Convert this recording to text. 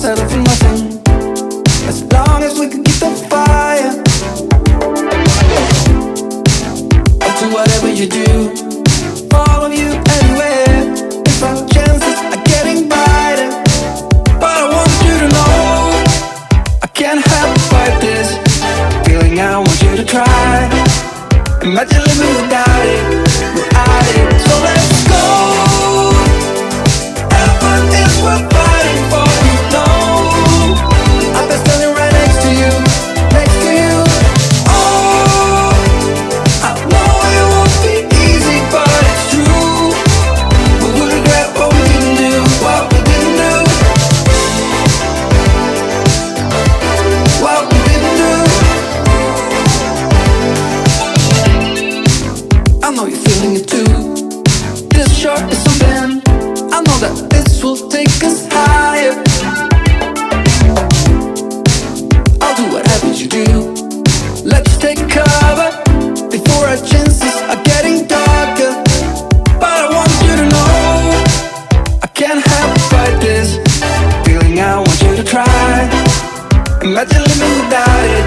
settle for nothing, as long as we can keep the fire. I'll do whatever you do, follow you anywhere, if our chances are getting brighter. But I want you to know I can't help but fight this feeling. I want you to try. Imagine living without it, without it. So let's go. Heaven is worth fighting for, you know. I've been standing right next to you, next to you. Oh, I know it won't be easy, but it's true. We will regret what we didn't do, what we didn't do, what we didn't do. I know you're feeling it too. This short is something. I know that this will take us higher. I'll do whatever you do. Let's take cover before our chances are getting darker. But I want you to know I can't help but fight this feeling. I want you to try. Imagine living without it,